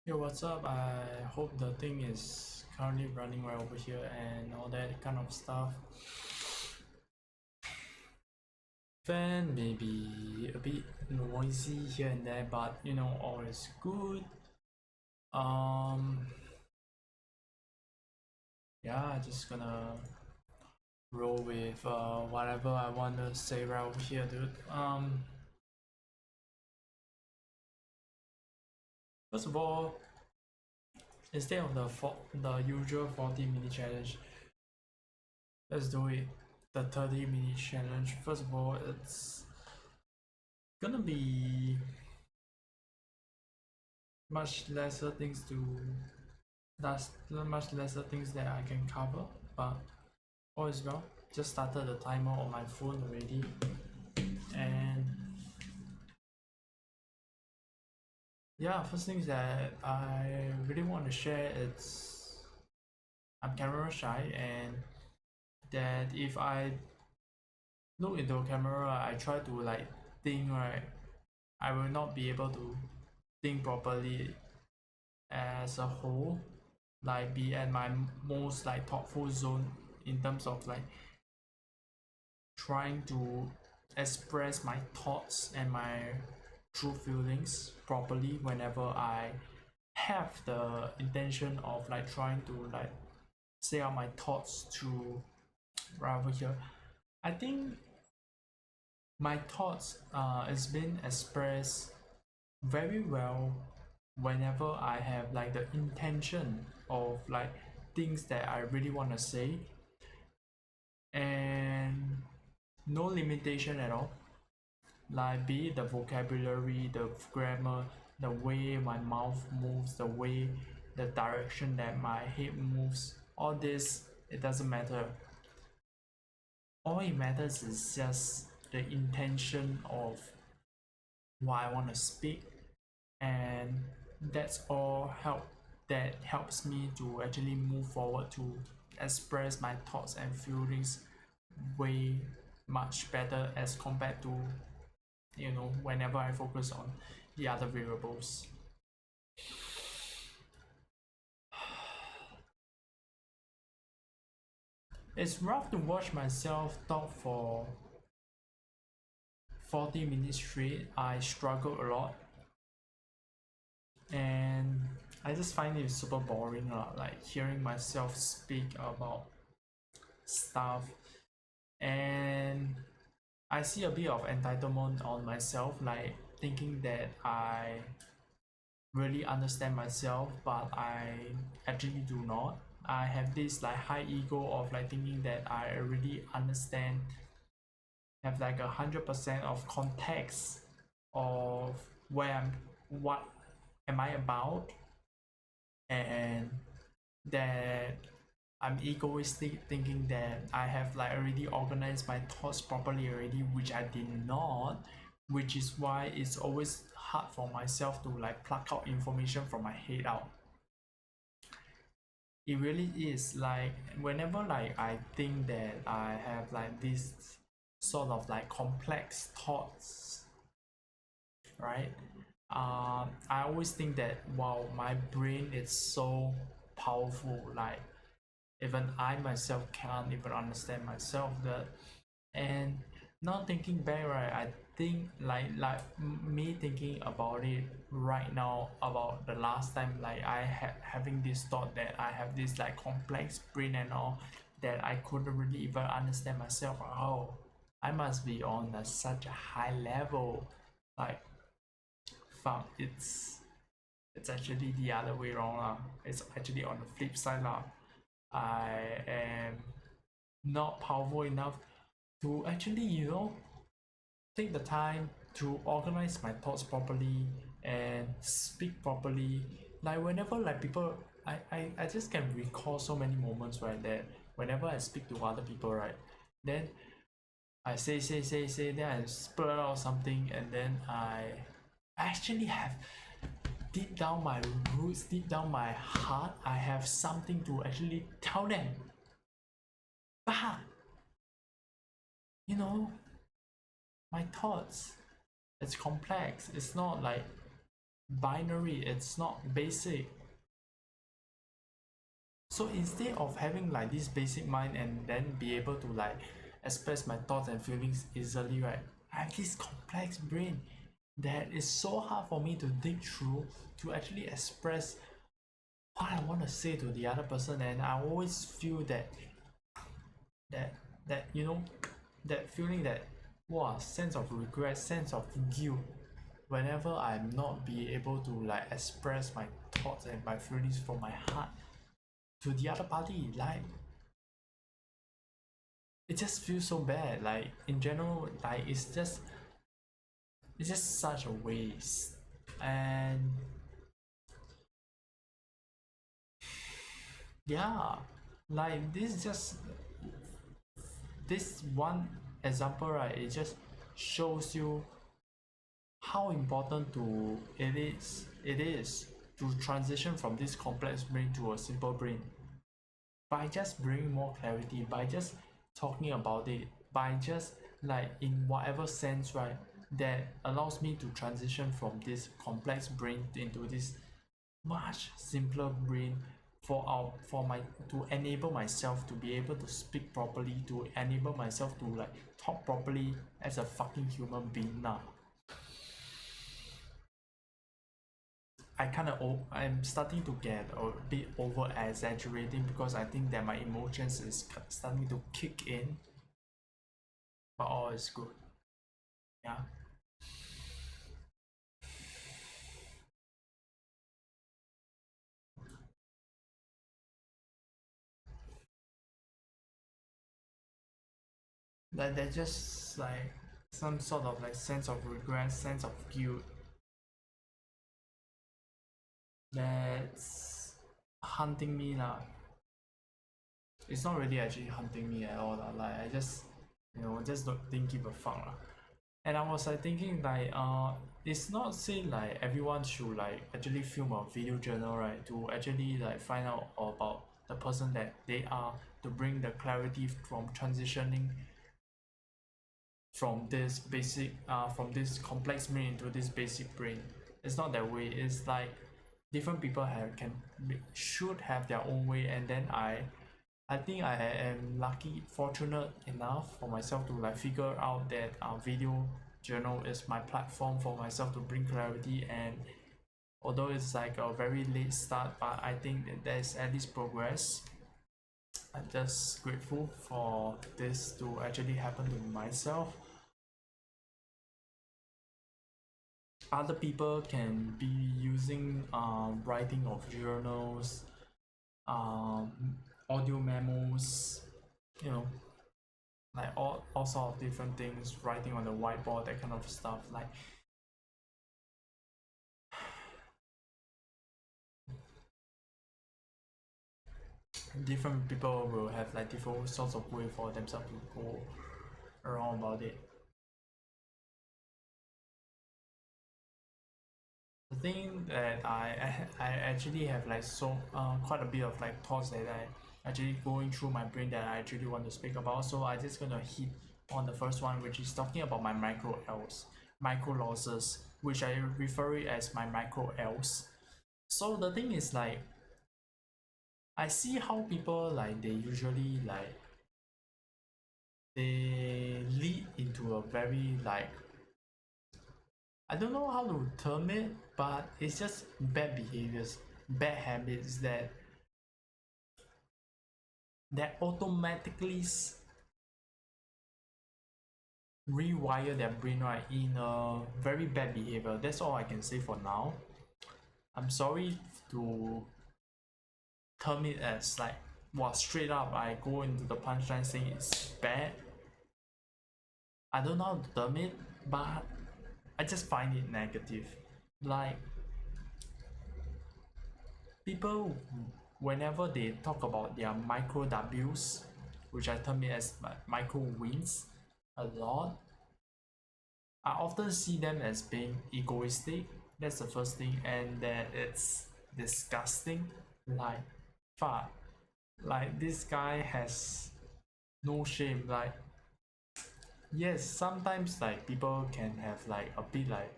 Yo, what's up? I hope the thing is currently running right over here and all that kind of stuff. Fan may be a bit noisy here and there, but all is good. Um, yeah, just gonna roll with whatever I wanna say right over here, dude. First of all, instead of the usual 40-minute challenge, let's do it. The 30-minute challenge. First of all, it's gonna be much lesser things to that's much lesser things that I can cover, but all is well. Just started the timer on my phone already, and yeah, first things that I really want to share is I'm camera shy, and that if I look into a camera, I try to like think right, I will not be able to think properly as a whole, like be at my most like thoughtful zone in terms of like trying to express my thoughts and my true feelings properly whenever I have the intention of like trying to like say out my thoughts to right over here. I think my thoughts is being expressed very well whenever I have like the intention of like things that I really want to say, and no limitation at all, like be it the vocabulary, the grammar, the way my mouth moves, the way the direction that my head moves, all this, it doesn't matter. All it matters is just the intention of what I want to speak, and that's all that helps me to actually move forward to express my thoughts and feelings way much better as compared to whenever I focus on the other variables. It's rough to watch myself talk for 40 minutes straight. I struggle a lot, and I just find it super boring, like hearing myself speak about stuff. And I see a bit of entitlement on myself, like thinking that I really understand myself, but I actually do not. I have this like high ego of like thinking that I already understand, have like 100% of context of what am I about, and that I'm egoistic thinking that I have like already organized my thoughts properly already, which I did not, which is why it's always hard for myself to like pluck out information from my head out. It really is like whenever like I think that I have like this sort of like complex thoughts, right? I always think that wow, my brain is so powerful, like even I myself can't even understand myself that. And now thinking back, right, I think me thinking about it right now about the last time like I had having this thought that I have this like complex brain and all, that I couldn't really even understand myself. Oh, I must be on such a high level. Like fuck, it's actually the other way around lah. It's actually on the flip side lah. I am not powerful enough to actually take the time to organize my thoughts properly and speak properly. Like whenever like people, I just can recall so many moments, right, that whenever I speak to other people, right, then I say, then I spurt out something, and then I actually have deep down my roots, deep down my heart, I have something to actually tell them. But you know, my thoughts, it's complex. It's not like binary, it's not basic. So instead of having like this basic mind and then be able to like express my thoughts and feelings easily, right, I have this complex brain that is so hard for me to dig through to actually express what I want to say to the other person. And I always feel that that you know, that feeling, that wow, sense of regret, sense of guilt whenever I'm not be able to like express my thoughts and my feelings from my heart to the other party. Like, it just feels so bad. Like in general, like it's just such a waste. And yeah, like this one example, right, it just shows you how important it is to transition from this complex brain to a simple brain by just bringing more clarity, by just talking about it, by just like in whatever sense, right, that allows me to transition from this complex brain into this much simpler brain for my to enable myself to be able to speak properly, to enable myself to like talk properly as a fucking human being now. I'm starting to get a bit over exaggerating because I think that my emotions is starting to kick in, but all is good. Yeah. That there's just like some sort of like sense of regret, sense of guilt that's hunting me now. It's not really actually hunting me at all lah. Like I just just don't didn't give a fuck lah. And I was like thinking like it's not say like everyone should like actually film a video journal, right, to actually like find out about the person that they are, to bring the clarity from transitioning from this complex brain into this basic brain. It's not that way. It's like different people should have their own way. And then I think I am lucky, fortunate enough for myself to like figure out that video journal is my platform for myself to bring clarity. And although it's like a very late start, but I think that there's at least progress. I'm just grateful for this to actually happen to myself. Other people can be using writing of journals, um, audio memos, you know, like all sort of different things, writing on the whiteboard, that kind of stuff. Like different people will have like different sorts of way for themselves to go around about it. The thing that I actually have like quite a bit of like thoughts that I actually going through my brain that I actually want to speak about. So I just gonna hit on the first one, which is talking about my micro losses, which I refer it as my micro L's. So the thing is like I see how people like they usually like they lead into a very like, I don't know how to term it, but it's just bad behaviors, bad habits that automatically rewire their brain, right, in a very bad behavior. That's all I can say for now. I'm sorry to term it as like, well, straight up I go into the punchline saying it's bad. I don't know how to term it, but I just find it negative. Like people, whenever they talk about their micro W's, which I term it as micro wins a lot, I often see them as being egoistic. That's the first thing. And that it's disgusting. Like fuck, like this guy has no shame. Like yes, sometimes like people can have like a bit like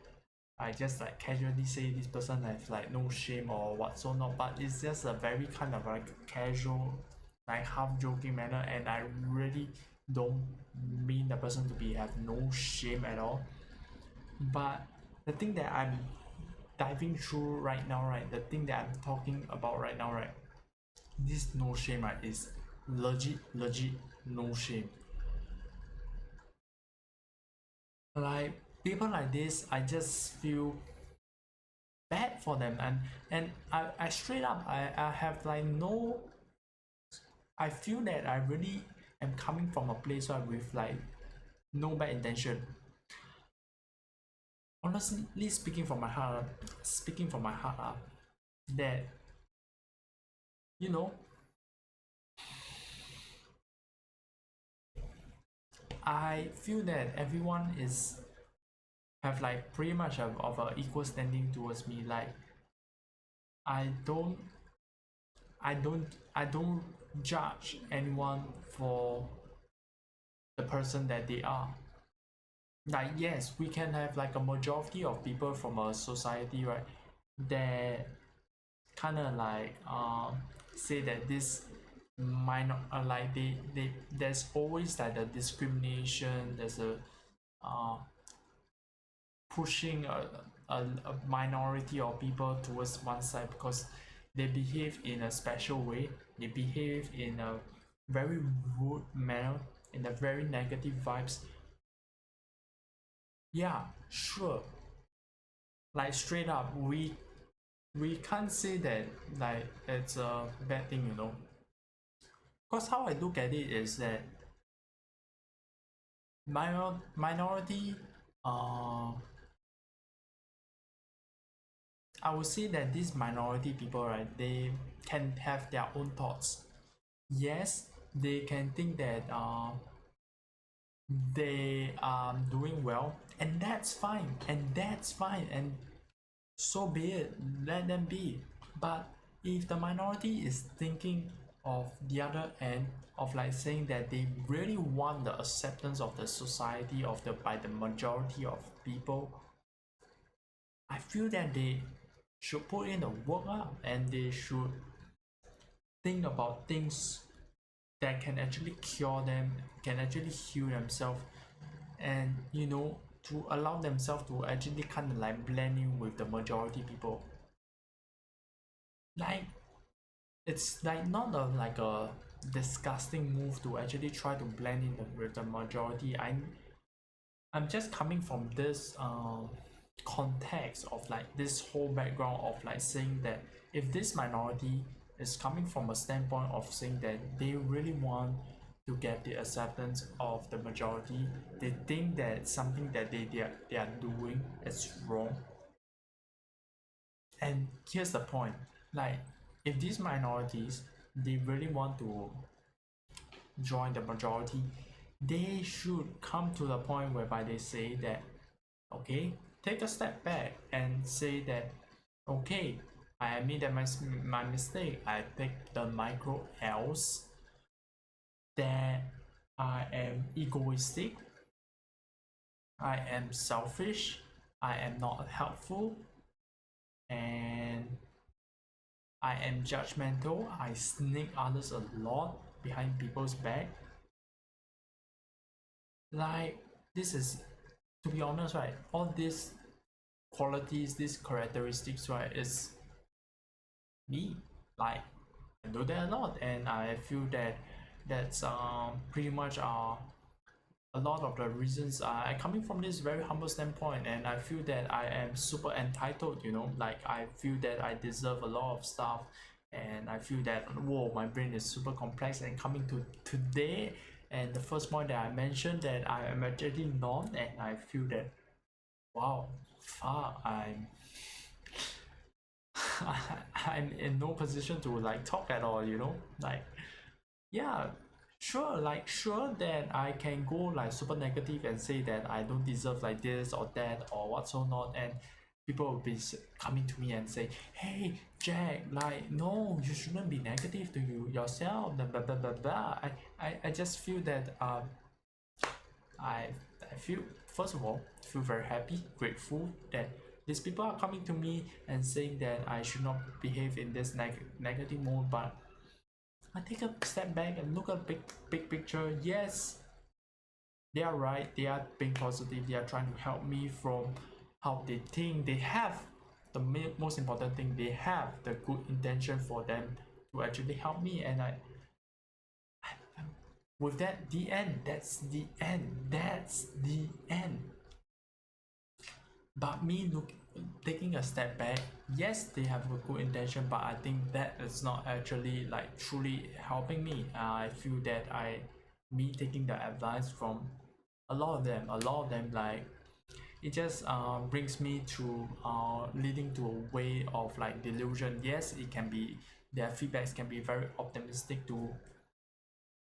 I just like casually say this person has like no shame or what so not, but it's just a very kind of like casual, like half joking manner, and I really don't mean the person to be have no shame at all. But the thing that I'm diving through right now, right, the thing that I'm talking about right now, right, this no shame, right, is legit no shame. Like people like this, I just feel bad for them, and I straight up I have like no, I feel that I really am coming from a place where with like no bad intention. Honestly speaking from my heart, that you know I feel that everyone is have like pretty much of a equal standing towards me. Like I don't I don't judge anyone for the person that they are. Like yes, we can have like a majority of people from a society, right, that kind of like say that this minor like they there's always like the discrimination, there's a uh pushing a minority of people towards one side because they behave in a special way, they behave in a very rude manner, in a very negative vibes. Yeah, sure, like straight up we can't say that like it's a bad thing, you know, because how I look at it is that minority uh I would say that these minority people, right, they can have their own thoughts. Yes, they can think that they are doing well, and that's fine, and so be it. Let them be. But if the minority is thinking of the other end of like saying that they really want the acceptance of the society of the by the majority of people, I feel that they should put in the work up and they should think about things that can actually cure them, can actually heal themselves, and you know, to allow themselves to actually kind of like blend in with the majority people. Like it's like not a like a disgusting move to actually try to blend in with the majority. I'm just coming from this context of like this whole background of like saying that if this minority is coming from a standpoint of saying that they really want to get the acceptance of the majority, they think that something that they are doing is wrong. And here's the point, like if these minorities they really want to join the majority, they should come to the point whereby they say that, okay, take a step back and say that, okay, I admit that my mistake, I take the micro L's, that I am egoistic, I am selfish, I am not helpful, and I am judgmental, I snake others a lot behind people's back. Like, this is, to be honest, right, all these qualities, these characteristics, right, is me. Like, I do that a lot, and I feel that that's pretty much a lot of the reasons are coming from this very humble standpoint, and I feel that I am super entitled, you know, like I feel that I deserve a lot of stuff, and I feel that whoa, my brain is super complex. And coming to today, and the first point that I mentioned that I am actually not, and I feel that wow, fuck, I'm in no position to like talk at all, you know, like yeah, sure, like sure that I can go like super negative and say that I don't deserve like this or that or what so not, and people will be coming to me and say, hey Jack, like no, you shouldn't be negative to you yourself, blah blah blah blah blah. I just feel that I I feel, first of all, feel very happy, grateful that these people are coming to me and saying that I should not behave in this negative mode, but I take a step back and look at big picture. Yes, they are right, they are being positive, they are trying to help me from how they think. They have the most important thing, they have the good intention for them to actually help me. And with that, the end, that's the end, that's the end. But me taking a step back, yes, they have a good intention, but I think that is not actually like truly helping me. I feel that me taking the advice from a lot of them, like it just brings me to leading to a way of like delusion. Yes, it can be, their feedbacks can be very optimistic to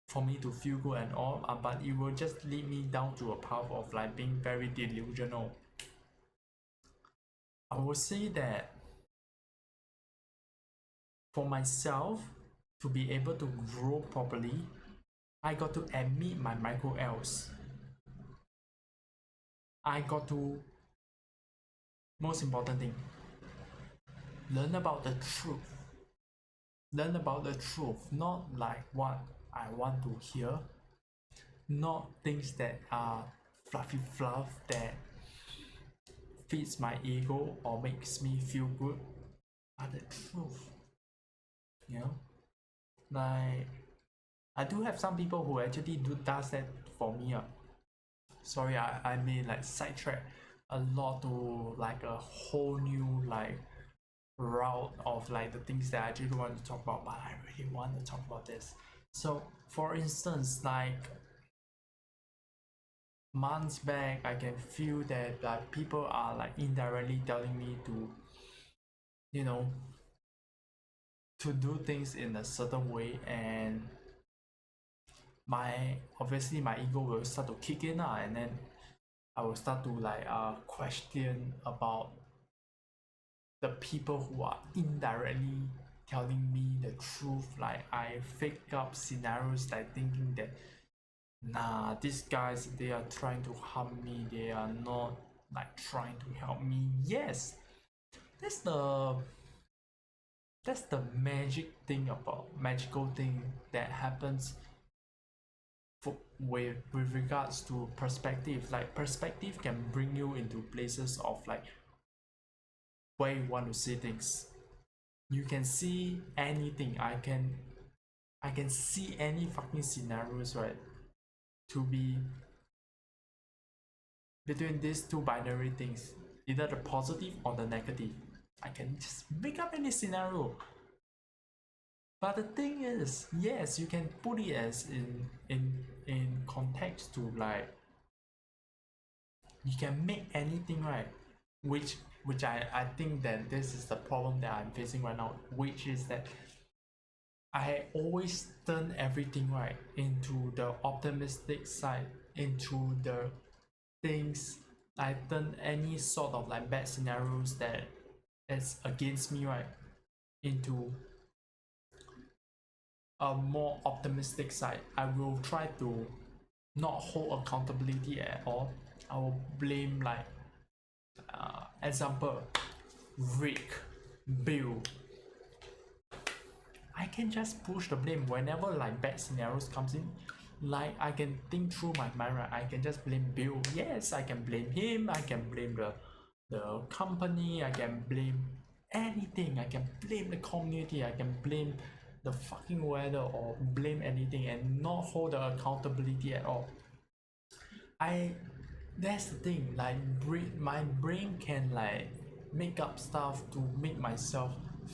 for me to feel good and all, but it will just lead me down to a path of like being very delusional. I would say that for myself to be able to grow properly, I got to admit my micro L's. I got to, most important thing, learn about the truth. Learn about the truth, not like what I want to hear, not things that are fluffy fluff that feeds my ego or makes me feel good, but the truth. You know, like I do have some people who actually does that for me. Sorry, I may like sidetrack a lot to like a whole new like route of like the things that I actually want to talk about, but I really want to talk about this. So for instance, like months back, I can feel that like people are like indirectly telling me to, you know, to do things in a certain way, and my obviously my ego will start to kick in, and then I will start to like question about the people who are indirectly telling me the truth. Like I fake up scenarios, like thinking that nah, these guys, they are trying to harm me, they are not like trying to help me. Yes, that's the magical thing that happens with regards to perspective. Like perspective can bring you into places of like where you want to see things. You can see anything. I can see any fucking scenarios, right, to be between these two binary things, either the positive or the negative. I can just make up any scenario. But the thing is, yes, you can put it as in context to like you can make anything, right, which I think that this is the problem that I'm facing right now, which is that I always turn everything right into the optimistic side, into the things. I turn any sort of like bad scenarios that is against me, right, into a more optimistic side. I will try to not hold accountability at all. I will blame like example, Rick, Bill. I can just push the blame whenever like bad scenarios comes in. Like I can think through my mind, right? I can just blame Bill. Yes, I can blame him. I can blame the company. I can blame anything. I can blame the community. I can blame the fucking weather or blame anything and not hold the accountability at all. I That's the thing, like my brain can like make up stuff to make myself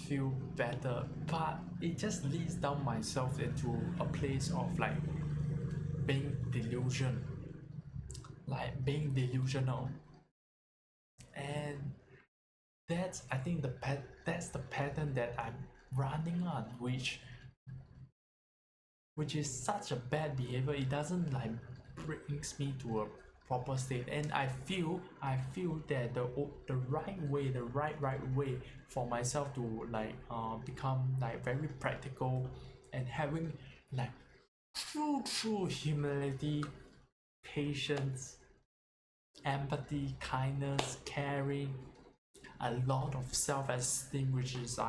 feel better, but it just leads down myself into a place of like being being delusional. And that's, I think, that's the pattern that I'm running on, which is such a bad behavior. It doesn't like brings me to a proper state, and I feel that the right way, the right way for myself to like become like very practical and having like true humility, patience, empathy, kindness, caring, a lot of self-esteem, which is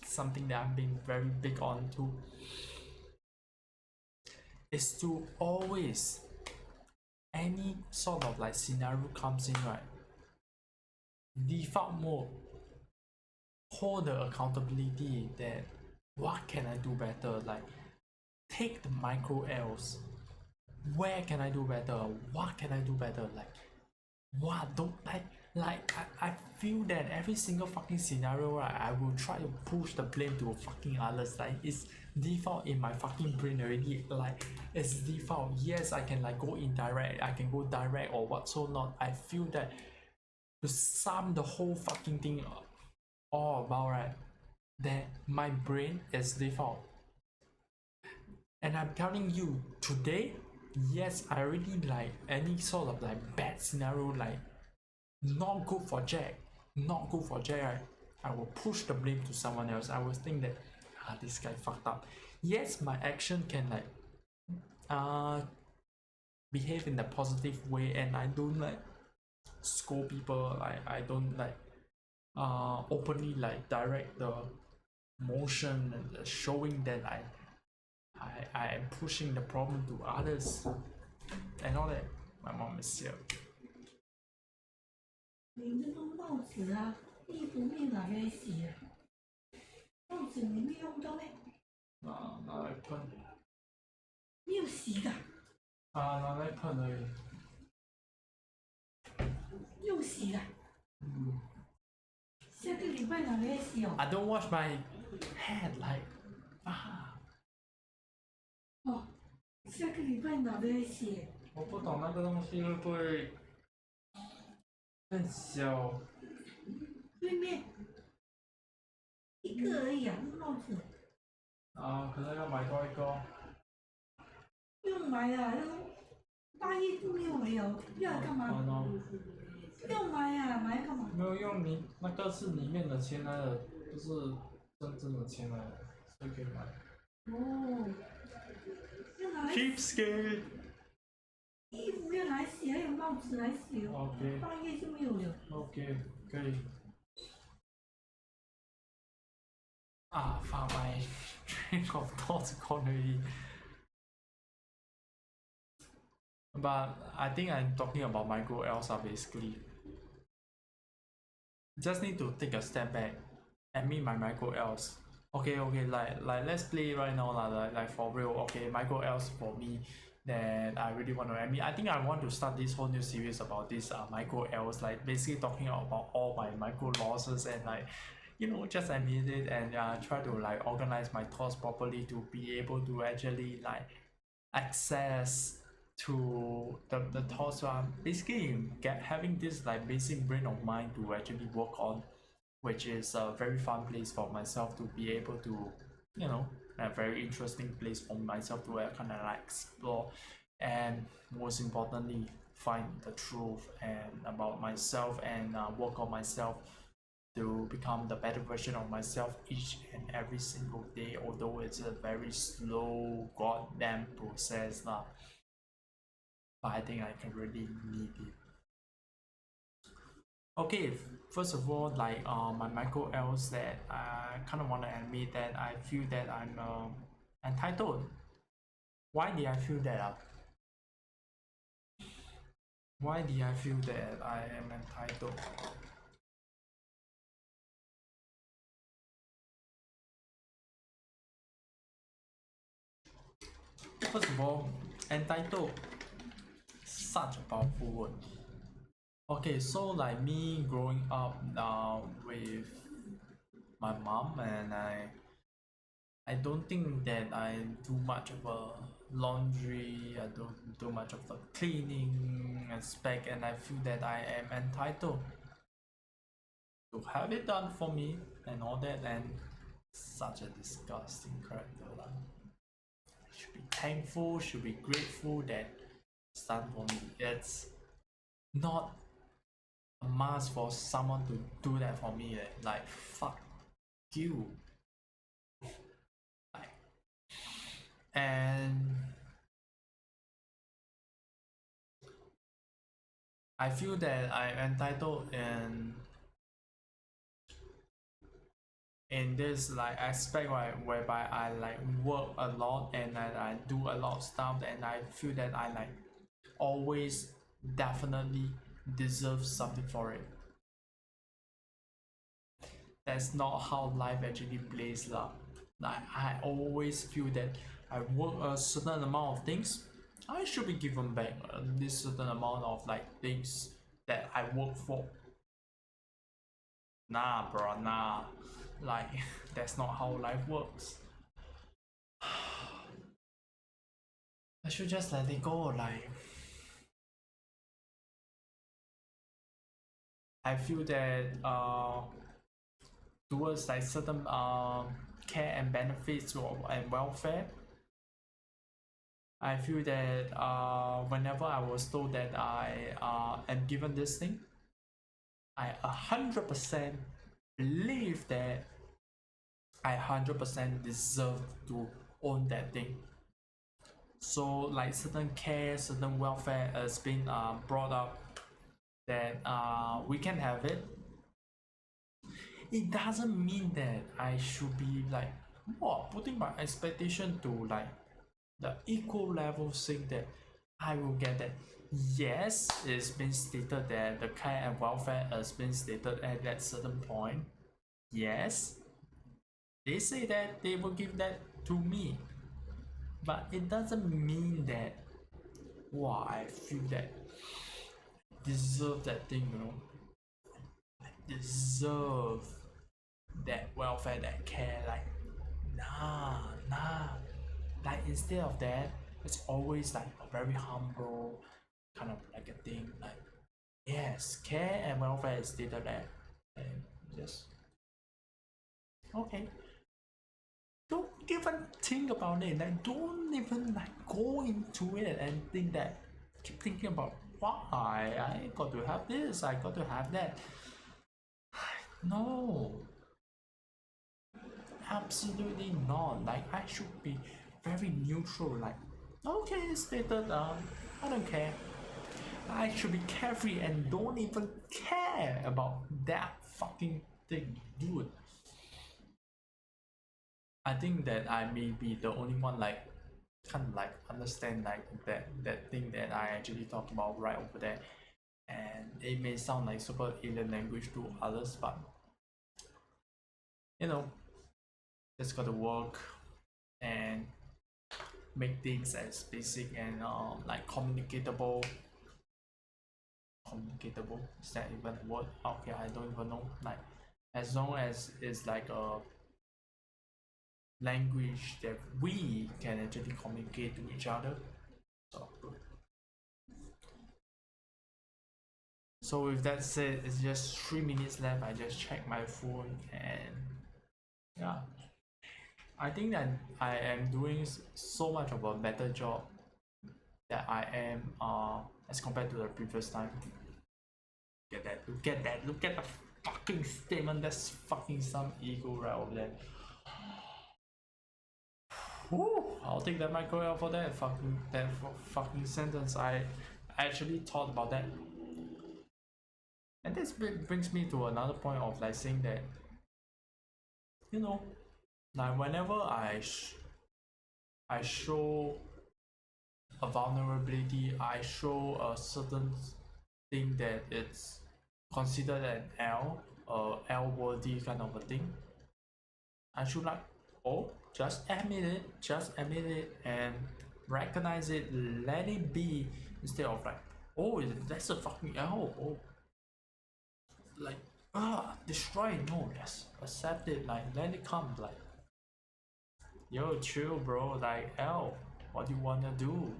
something that I've been very big on too, is to always, any sort of like scenario comes in, right, default mode, hold the accountability that what can I do better, like take the micro L's, where can I do better, what can I do better, like what don't I feel that every single fucking scenario, right, I will try to push the blame to fucking others. Like it's default in my fucking brain already. Like it's default. Yes, I can like go indirect, I can go direct or what so not. I feel that to sum the whole fucking thing all about, right, that my brain is default. And I'm telling you today, yes, I already like any sort of like bad scenario, like not good for Jack, not good for Jack, right? I will push the blame to someone else. I will think that this guy fucked up. Yes, my action can like uh behave in a positive way, and I don't like scold people. I don't like openly like direct the motion and showing that I am pushing the problem to others and all that. My mom is here. 你这个帽子啊，衣服没拿来洗啊，帽子你没用到嘞，拿来喷没有洗的，拿来喷而已。又洗了。下个礼拜拿来洗哦。I don't wash my head like 哦，下个礼拜拿来洗。我不懂那个东西会不会更小？对面一个而已啊，帽子。可能要买多一个哦。不用买啊，大衣都没有了，要来干嘛？不用买啊，买干嘛？没有用，你那个是里面的钱来的，不是真正的钱来的，所以可以买。哦，要拿来 Cheapskate。衣服要来洗，还有帽子来洗哦。OK。大衣就没有了。OK，可以。found my train of thoughts gone already. But I think I'm talking about micro L's basically. Just need to take a step back and meet my micro L's. Okay, like let's play right now like for real. Okay, micro L's for me that I really want to admit. I think I want to start this whole new series about this micro L's, like basically talking about all my micro losses and like just admit it and try to like organize my thoughts properly to be able to actually like access to the thoughts. Basically having this like basic brain of mine to actually work on, which is a very fun place for myself to be able to a very interesting place for myself to kind of like explore, and most importantly find the truth and about myself and work on myself to become the better version of myself each and every single day, although it's a very slow goddamn process lah. But I think I can really need it. Okay, first of all, like my micro L's that I kind of want to admit that I feel that I'm entitled. Why did I feel that? Why did I feel that I am entitled? First of all, entitled, such a powerful word. Okay, so like me growing up with my mom, and I don't think that I do much of a laundry, I don't do much of the cleaning aspect, and I feel that I am entitled to have it done for me and all that, and such a disgusting character. Should be thankful, should be grateful that it's done for me. It's not a must for someone to do that for me. Like fuck you. And I feel that I'm entitled in in this like aspect, right, whereby I like work a lot and I do a lot of stuff, and I feel that I like always definitely deserve something for it. That's not how life actually plays lah. Like I always feel that I work a certain amount of things, I should be given back this certain amount of like things that I work for. Nah, bro, nah. Like that's not how life works. I should just let it go. Like I feel that towards like certain care and benefits and welfare, I feel that whenever I was told that I am given this thing, I 100% believe that I 100% deserve to own that thing. So like certain care, certain welfare has been brought up that we can have it. It doesn't mean that I should be like putting my expectation to like the equal level, saying that I will get that. Yes, it's been stated that the care and welfare has been stated at that certain point. Yes, they say that they will give that to me, but it doesn't mean that I feel that deserve that thing, I deserve that welfare, that care. Like, nah. Like instead of that, it's always like a very humble kind of like a thing. Like, yes, care and welfare is stated there, and just okay. Don't even think about it. Like, don't even like go into it and think that. Keep thinking about why I got to have this, I got to have that. No, absolutely not. Like, I should be very neutral. Like, okay, it's stated. I don't care. I should be carefree and don't even care about that fucking thing, dude. I think that I may be the only one like kind of like understand like that thing that I actually talk about right over there, and it may sound like super alien language to others, but you know, just gotta work and make things as basic and like communicatable. Communicatable, is that even a word? Okay, I don't even know. Like as long as it's like a language that we can actually communicate to each other. So good. So with that said, it's just 3 minutes left. I just checked my phone and yeah, I think that I am doing so much of a better job that I am as compared to the previous time. Get that? Look at that! Look at the fucking statement. That's fucking some ego right over there. Whew, I'll take that micro for that fucking sentence. I actually thought about that, and this brings me to another point of like saying that you know, like whenever I show a vulnerability, I show a certain thing that it's considered an L worthy kind of a thing. I should like, just admit it, and recognize it, let it be, instead of like, that's a fucking L. Like, destroy it. No, just accept it, like, let it come, like, yo, chill, bro, like, what do you wanna do?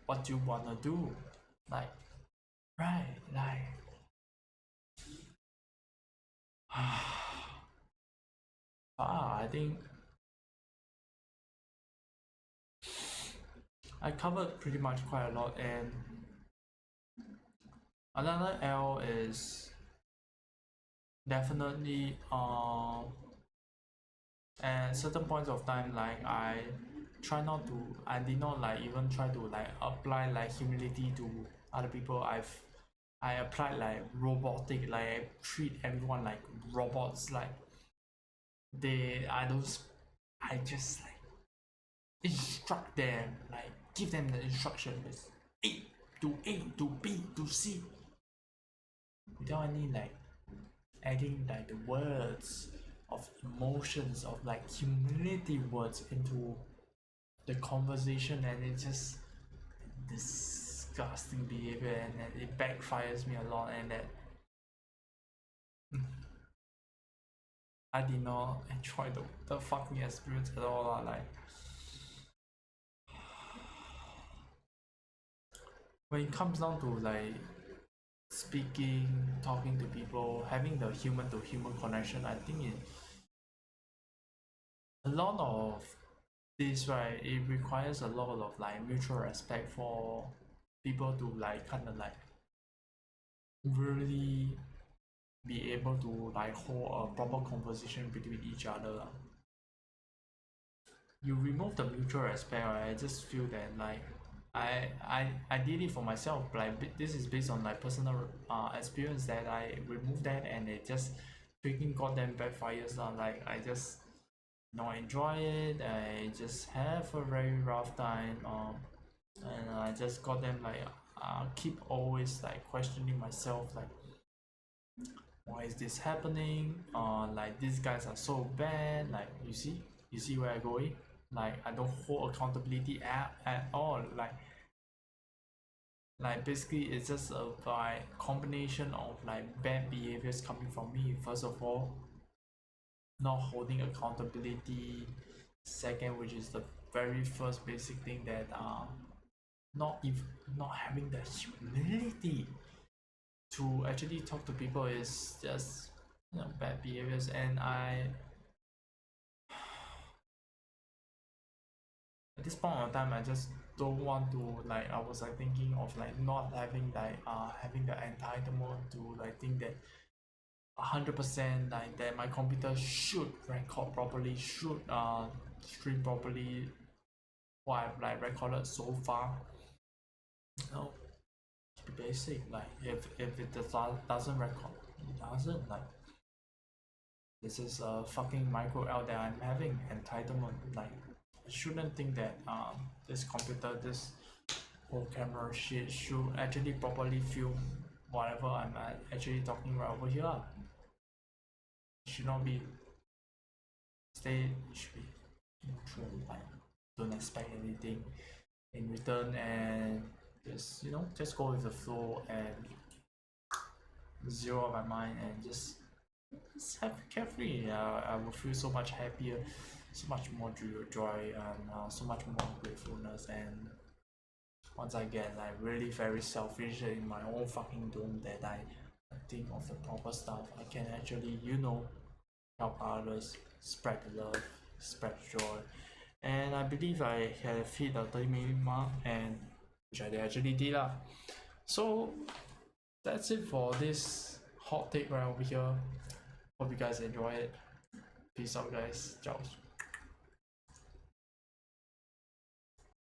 What do you wanna do? Like, right, like, I think I covered pretty much quite a lot, and another L is definitely at certain points of time, like I did not like even try to like apply like humility to other people. I applied like robotic, like I treat everyone like robots, like I just like instruct them, like give them the instructions, A to B to C, without any like adding like the words of emotions of like humility words into the conversation, and it's just disgusting behavior, and it backfires me a lot, and that I did not enjoy the fucking experience at all. Like when it comes down to like speaking, talking to people, having the human to human connection, I think a lot of this, right, it requires a lot of like mutual respect for people to like kind of like really be able to like hold a proper conversation between each other. You remove the mutual respect, right? I just feel that like I did it for myself. Like this is based on like personal experience, that I removed that, and it just freaking goddamn backfires. Like I just not enjoy it. I just have a very rough time. And I just got them like keep always like questioning myself, like why is this happening? Like these guys are so bad. Like you see where I going? Like I don't hold accountability at all. Like basically it's just a by combination of like bad behaviors coming from me. First of all, not holding accountability. Second, which is the very first basic thing, that not even not having the humility to actually talk to people is just bad behaviors. And I at this point of time I just don't want to like I was like thinking of like not having like having the entitlement to like think that 100% like that my computer should record properly, should stream properly what I've like recorded so far. No, keep it basic. Like if it doesn't record, it doesn't. Like this is a fucking micro L that I'm having entitlement. Like I shouldn't think that this computer, this whole camera shit should actually properly film whatever I'm actually talking right over here. It should not be stay. It should be neutral. Like don't expect anything in return, and just go with the flow and zero my mind, and just have carefree. I will feel so much happier, so much more joy, and so much more gratefulness. And once again, like really very selfish in my own fucking dome, that I think of the proper stuff, I can actually help others, spread the love, spread joy. And I believe I have hit the 30-minute mark, and which I actually did lah. So that's it for this hot take right over here. Hope you guys enjoy it. Peace out, guys. Ciao.